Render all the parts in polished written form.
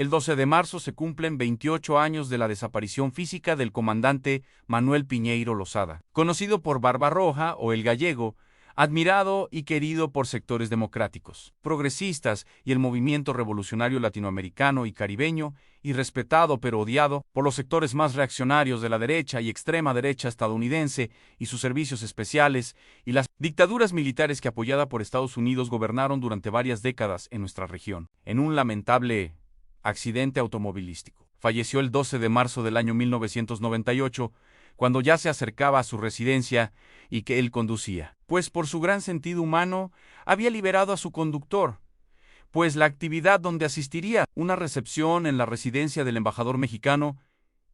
El 12 de marzo se cumplen 28 años de la desaparición física del comandante Manuel Piñeiro Losada, conocido por Barbarroja o el Gallego, admirado y querido por sectores democráticos, progresistas y el movimiento revolucionario latinoamericano y caribeño, y respetado pero odiado por los sectores más reaccionarios de la derecha y extrema derecha estadounidense y sus servicios especiales y las dictaduras militares que apoyada por Estados Unidos gobernaron durante varias décadas en nuestra región. En un lamentable accidente automovilístico. Falleció el 12 de marzo del año 1998, cuando ya se acercaba a su residencia y que él conducía, pues por su gran sentido humano había liberado a su conductor, pues la actividad donde asistiría, una recepción en la residencia del embajador mexicano,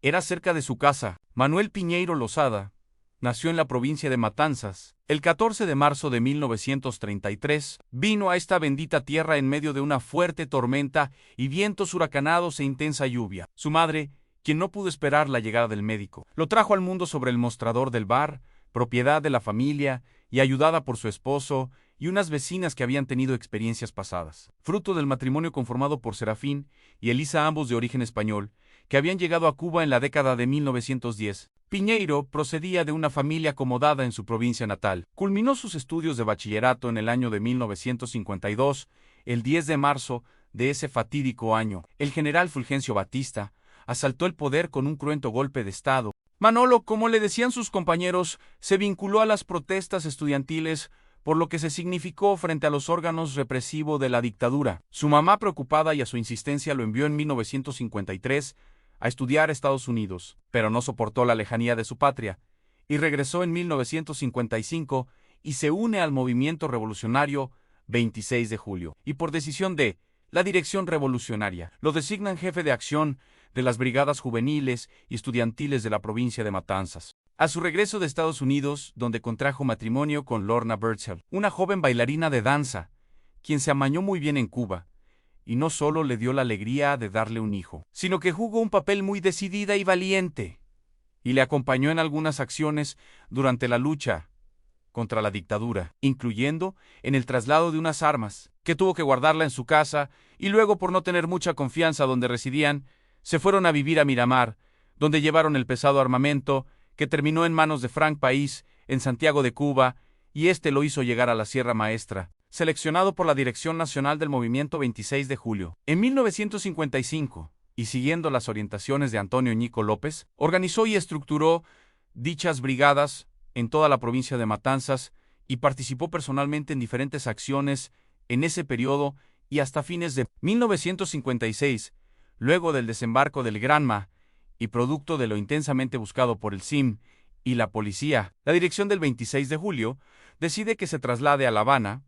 era cerca de su casa. Manuel Piñeiro Losada nació en la provincia de Matanzas. El 14 de marzo de 1933 vino a esta bendita tierra en medio de una fuerte tormenta y vientos huracanados e intensa lluvia. Su madre, quien no pudo esperar la llegada del médico, lo trajo al mundo sobre el mostrador del bar, propiedad de la familia y ayudada por su esposo y unas vecinas que habían tenido experiencias pasadas. Fruto del matrimonio conformado por Serafín y Elisa, ambos de origen español, que habían llegado a Cuba en la década de 1910. Piñeiro procedía de una familia acomodada en su provincia natal. Culminó sus estudios de bachillerato en el año de 1952. El 10 de marzo de ese fatídico año, el general Fulgencio Batista asaltó el poder con un cruento golpe de Estado. Manolo, como le decían sus compañeros, se vinculó a las protestas estudiantiles, por lo que se significó frente a los órganos represivos de la dictadura. Su mamá, preocupada y a su insistencia, lo envió en 1953 a estudiar a Estados Unidos, pero no soportó la lejanía de su patria, y regresó en 1955 y se une al movimiento revolucionario 26 de julio, y por decisión de la Dirección Revolucionaria, lo designan jefe de acción de las brigadas juveniles y estudiantiles de la provincia de Matanzas. A su regreso de Estados Unidos, donde contrajo matrimonio con Lorna Birdsell, una joven bailarina de danza, quien se amañó muy bien en Cuba, y no solo le dio la alegría de darle un hijo, sino que jugó un papel muy decidida y valiente, y le acompañó en algunas acciones durante la lucha contra la dictadura, incluyendo en el traslado de unas armas, que tuvo que guardarla en su casa, y luego, por no tener mucha confianza donde residían, se fueron a vivir a Miramar, donde llevaron el pesado armamento, que terminó en manos de Frank País, en Santiago de Cuba, y este lo hizo llegar a la Sierra Maestra, seleccionado por la Dirección Nacional del Movimiento 26 de Julio. En 1955, y siguiendo las orientaciones de Antonio Ñico López, organizó y estructuró dichas brigadas en toda la provincia de Matanzas y participó personalmente en diferentes acciones en ese periodo y hasta fines de 1956, luego del desembarco del Granma, y producto de lo intensamente buscado por el CIM y la policía, la dirección del 26 de julio decide que se traslade a La Habana,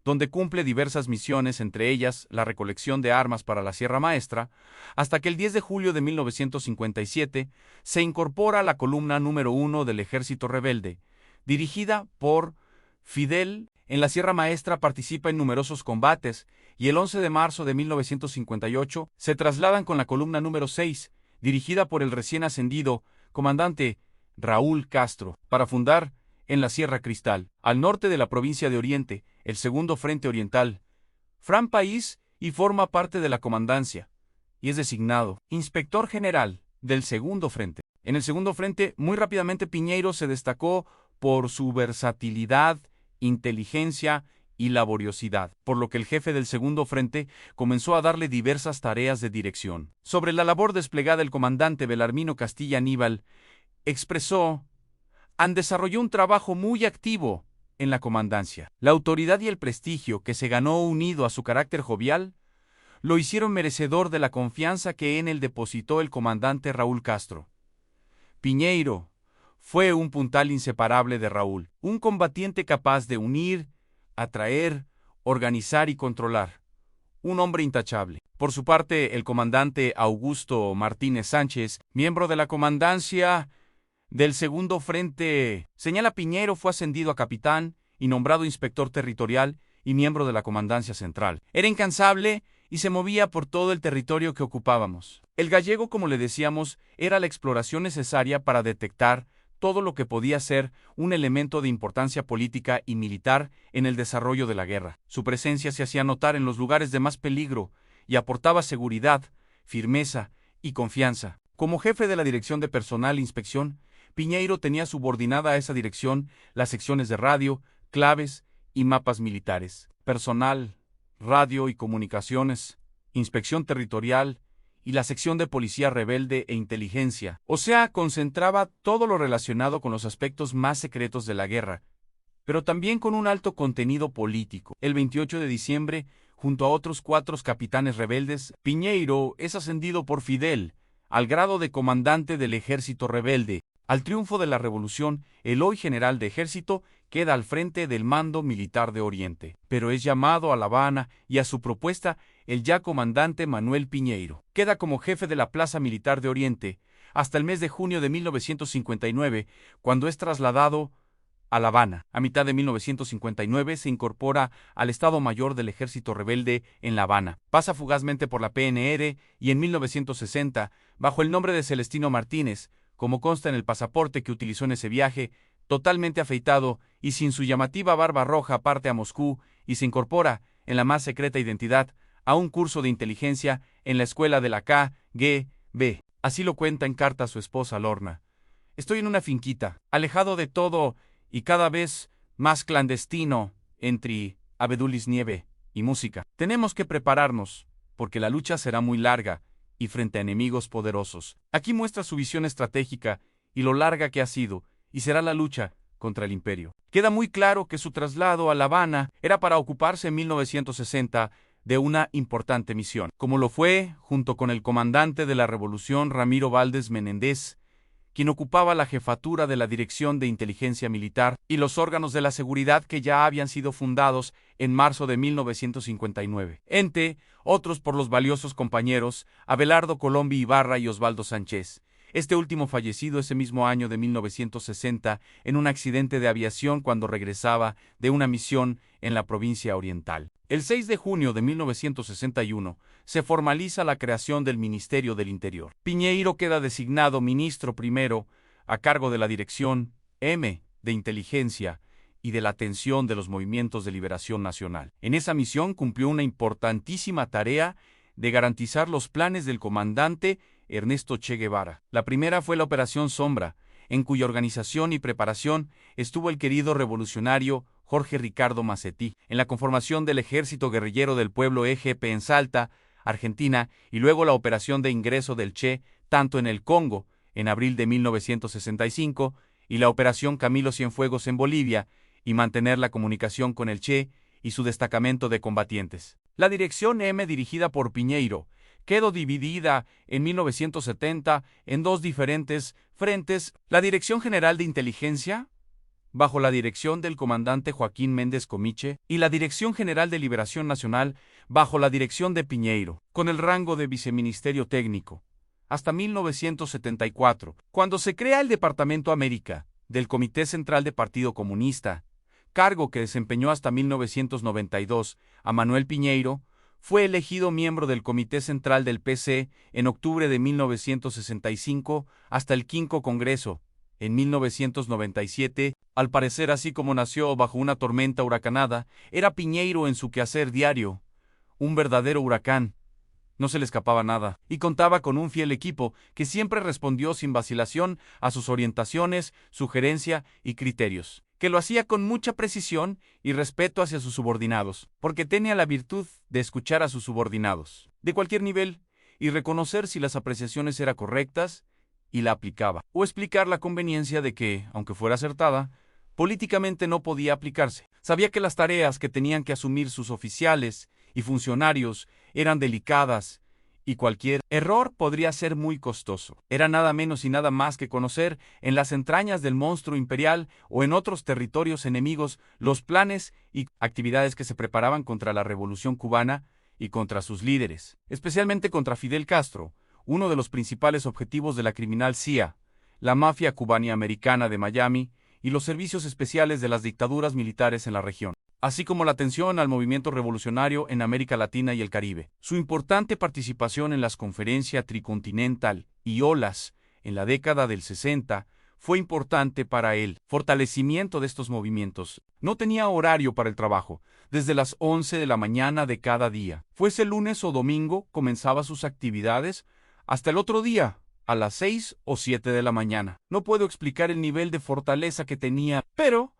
donde cumple diversas misiones, entre ellas la recolección de armas para la Sierra Maestra, hasta que el 10 de julio de 1957 se incorpora a la columna número 1 del Ejército Rebelde, dirigida por Fidel. En la Sierra Maestra participa en numerosos combates y el 11 de marzo de 1958 se trasladan con la columna número 6, dirigida por el recién ascendido comandante Raúl Castro, para fundar en la Sierra Cristal, al norte de la provincia de Oriente, el segundo Frente Oriental. Frank País y forma parte de la comandancia, y es designado inspector general del segundo frente. En el segundo frente, muy rápidamente Piñeiro se destacó por su versatilidad, inteligencia y laboriosidad, por lo que el jefe del segundo frente comenzó a darle diversas tareas de dirección. Sobre la labor desplegada, el comandante Belarmino Castilla Aníbal expresó: desarrolló un trabajo muy activo en la comandancia. La autoridad y el prestigio que se ganó unido a su carácter jovial lo hicieron merecedor de la confianza que en él depositó el comandante Raúl Castro. Piñeiro fue un puntal inseparable de Raúl, un combatiente capaz de unir, atraer, organizar y controlar. Un hombre intachable. Por su parte, el comandante Augusto Martínez Sánchez, miembro de la comandancia del segundo frente, señala: Piñeiro fue ascendido a capitán y nombrado inspector territorial y miembro de la comandancia central. Era incansable y se movía por todo el territorio que ocupábamos. El gallego, como le decíamos, era la exploración necesaria para detectar todo lo que podía ser un elemento de importancia política y militar en el desarrollo de la guerra. Su presencia se hacía notar en los lugares de más peligro y aportaba seguridad firmeza y confianza. Como jefe de la Dirección de Personal e Inspección, Piñeiro tenía subordinada a esa dirección las secciones de radio, claves y mapas militares, personal, radio y comunicaciones, inspección territorial y la sección de policía rebelde e inteligencia. O sea, concentraba todo lo relacionado con los aspectos más secretos de la guerra, pero también con un alto contenido político. El 28 de diciembre, junto a otros 4 capitanes rebeldes, Piñeiro es ascendido por Fidel al grado de comandante del ejército rebelde. Al triunfo de la revolución, el hoy general de ejército queda al frente del mando militar de Oriente, pero es llamado a La Habana y a su propuesta el ya comandante Manuel Piñeiro. Queda como jefe de la Plaza Militar de Oriente hasta el mes de junio de 1959, cuando es trasladado a La Habana. A mitad de 1959 se incorpora al Estado Mayor del Ejército Rebelde en La Habana. Pasa fugazmente por la PNR y en 1960, bajo el nombre de Celestino Martínez, como consta en el pasaporte que utilizó en ese viaje, totalmente afeitado y sin su llamativa barba roja, parte a Moscú y se incorpora, en la más secreta identidad, a un curso de inteligencia en la escuela de la KGB. Así lo cuenta en carta a su esposa Lorna. Estoy en una finquita, alejado de todo y cada vez más clandestino, entre abedulis, nieve y música. Tenemos que prepararnos, porque la lucha será muy larga y frente a enemigos poderosos. Aquí muestra su visión estratégica y lo larga que ha sido, y será la lucha contra el imperio. Queda muy claro que su traslado a La Habana era para ocuparse en 1960 de una importante misión, como lo fue junto con el comandante de la revolución Ramiro Valdés Menéndez, quien ocupaba la jefatura de la Dirección de Inteligencia Militar y los órganos de la seguridad que ya habían sido fundados en marzo de 1959. Entre otros por los valiosos compañeros Abelardo Colombi Ibarra y Osvaldo Sánchez. Este último fallecido ese mismo año de 1960 en un accidente de aviación cuando regresaba de una misión en la provincia oriental. El 6 de junio de 1961 se formaliza la creación del Ministerio del Interior. Piñeiro queda designado ministro primero a cargo de la Dirección M de Inteligencia y de la atención de los movimientos de liberación nacional. En esa misión cumplió una importantísima tarea de garantizar los planes del comandante Ernesto Che Guevara. La primera fue la Operación Sombra, en cuya organización y preparación estuvo el querido revolucionario Jorge Ricardo Macetti, en la conformación del Ejército Guerrillero del Pueblo EGP en Salta, Argentina, y luego la operación de ingreso del Che, tanto en el Congo, en abril de 1965, y la operación Camilo Cienfuegos en Bolivia, y mantener la comunicación con el Che y su destacamento de combatientes. La Dirección M, dirigida por Piñeiro, quedó dividida en 1970 en 2 diferentes frentes: la Dirección General de Inteligencia, bajo la dirección del comandante Joaquín Méndez Comiche, y la Dirección General de Liberación Nacional, bajo la dirección de Piñeiro, con el rango de viceministerio técnico, hasta 1974, cuando se crea el Departamento América, del Comité Central de Partido Comunista, cargo que desempeñó hasta 1992, a Manuel Piñeiro. Fue elegido miembro del Comité Central del PC en octubre de 1965 hasta el V Congreso, en 1997. Al parecer, así como nació bajo una tormenta huracanada, era Piñeiro en su quehacer diario, un verdadero huracán. No se le escapaba nada, y contaba con un fiel equipo que siempre respondió sin vacilación a sus orientaciones, sugerencia y criterios, que lo hacía con mucha precisión y respeto hacia sus subordinados, porque tenía la virtud de escuchar a sus subordinados, de cualquier nivel, y reconocer si las apreciaciones eran correctas, y la aplicaba, o explicar la conveniencia de que, aunque fuera acertada, políticamente no podía aplicarse. Sabía que las tareas que tenían que asumir sus oficiales y funcionarios eran delicadas, y cualquier error podría ser muy costoso. Era nada menos y nada más que conocer en las entrañas del monstruo imperial o en otros territorios enemigos los planes y actividades que se preparaban contra la Revolución Cubana y contra sus líderes, especialmente contra Fidel Castro, uno de los principales objetivos de la criminal CIA, la mafia cubana-americana de Miami y los servicios especiales de las dictaduras militares en la región, así como la atención al movimiento revolucionario en América Latina y el Caribe. Su importante participación en las conferencias Tricontinental y OLAS en la década del 60 fue importante para el fortalecimiento de estos movimientos. No tenía horario para el trabajo, desde las 11 de la mañana de cada día. Fuese lunes o domingo, comenzaba sus actividades hasta el otro día, a las 6 o 7 de la mañana. No puedo explicar el nivel de fortaleza que tenía, pero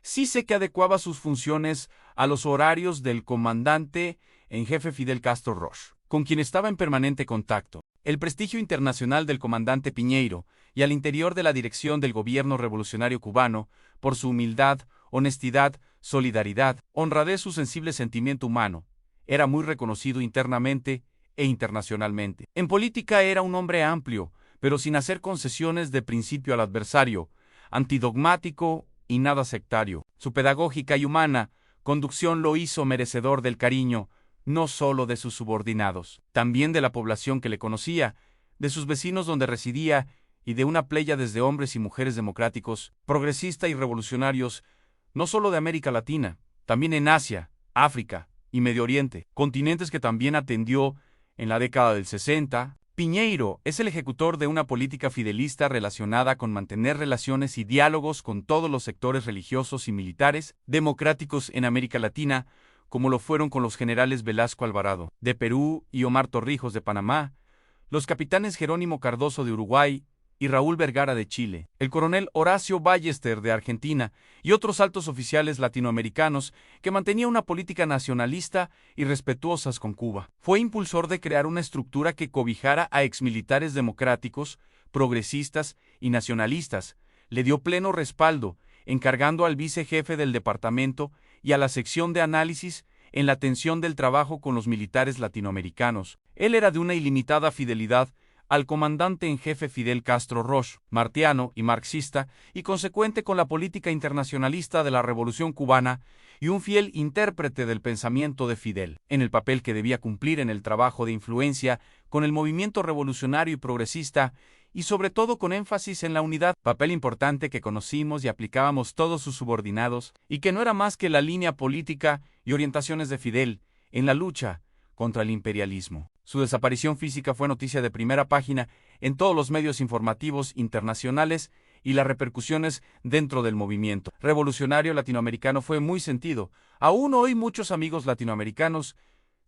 sí sé que adecuaba sus funciones a los horarios del comandante en jefe Fidel Castro Roch, con quien estaba en permanente contacto. El prestigio internacional del comandante Piñeiro y al interior de la dirección del gobierno revolucionario cubano, por su humildad, honestidad, solidaridad, honradez, su sensible sentimiento humano, era muy reconocido internamente e internacionalmente. En política era un hombre amplio, pero sin hacer concesiones de principio al adversario, antidogmático y nada sectario. Su pedagógica y humana conducción lo hizo merecedor del cariño, no solo de sus subordinados, también de la población que le conocía, de sus vecinos donde residía y de una pléyade de hombres y mujeres democráticos, progresistas y revolucionarios, no solo de América Latina, también en Asia, África y Medio Oriente, continentes que también atendió en la década del 60. Piñeiro es el ejecutor de una política fidelista relacionada con mantener relaciones y diálogos con todos los sectores religiosos y militares democráticos en América Latina, como lo fueron con los generales Velasco Alvarado, de Perú, y Omar Torrijos, de Panamá, los capitanes Jerónimo Cardoso, de Uruguay, y Raúl Vergara, de Chile, el coronel Horacio Ballester, de Argentina, y otros altos oficiales latinoamericanos que mantenía una política nacionalista y respetuosas con Cuba. Fue impulsor de crear una estructura que cobijara a exmilitares democráticos, progresistas y nacionalistas. Le dio pleno respaldo, encargando al vicejefe del departamento y a la sección de análisis en la atención del trabajo con los militares latinoamericanos. Él era de una ilimitada fidelidad al comandante en jefe Fidel Castro Roch, martiano y marxista, y consecuente con la política internacionalista de la Revolución cubana, y un fiel intérprete del pensamiento de Fidel, en el papel que debía cumplir en el trabajo de influencia con el movimiento revolucionario y progresista, y sobre todo con énfasis en la unidad, papel importante que conocimos y aplicábamos todos sus subordinados, y que no era más que la línea política y orientaciones de Fidel en la lucha contra el imperialismo. Su desaparición física fue noticia de primera página en todos los medios informativos internacionales, y las repercusiones dentro del movimiento revolucionario latinoamericano fue muy sentido. Aún hoy muchos amigos latinoamericanos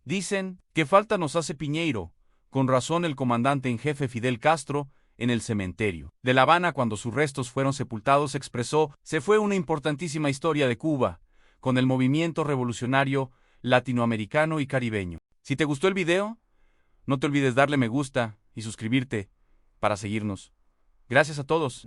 dicen que falta nos hace Piñeiro. Con razón el comandante en jefe Fidel Castro, en el cementerio de La Habana, cuando sus restos fueron sepultados, expresó: se fue una importantísima historia de Cuba, con el movimiento revolucionario latinoamericano y caribeño. Si te gustó el video, no te olvides darle me gusta y suscribirte para seguirnos. Gracias a todos.